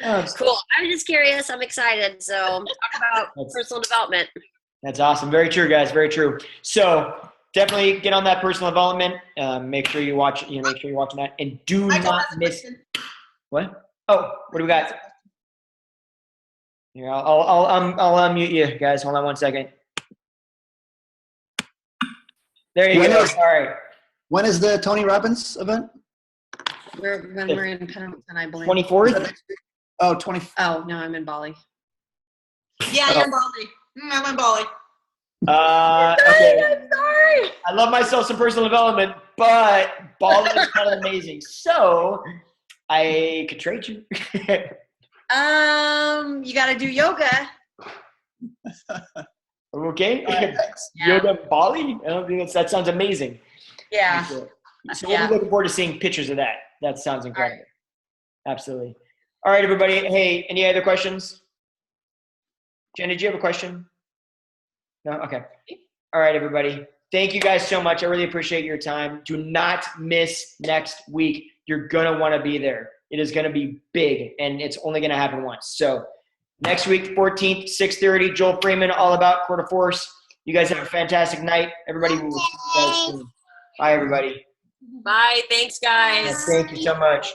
Oh, Cool. I was just curious. I'm excited. So talk about personal development. That's awesome. Very true, guys. Very true. So definitely get on that personal development. Make sure you watch. Make sure you're watching that, and do not miss. What? Oh, what do we got? Here, I'll unmute you guys. Hold on one second. There you go. All right. When is the Tony Robbins event? When we're in Pendleton, I believe. 24th? Oh, 20. Oh, no, I'm in Bali. Yeah, you're in Bali. I'm in Bali. Okay. I'm sorry. I love myself some personal development, but Bali is kind of amazing. So I could trade you. You got to do yoga. Okay. Yoga Bali? I don't think that sounds amazing. Yeah. So we'll be looking forward to seeing pictures of that. That sounds incredible. Right. Absolutely. All right, everybody. Hey, any other questions? Jen, did you have a question? No? Okay. All right, everybody. Thank you guys so much. I really appreciate your time. Do not miss next week. You're going to want to be there. It is going to be big, and it's only going to happen once. So next week, 14th, 6:30, Joel Freeman, all about Quarter Force. You guys have a fantastic night. Everybody, will see you guys soon. Bye, everybody. Bye. Thanks, guys. Thank you so much.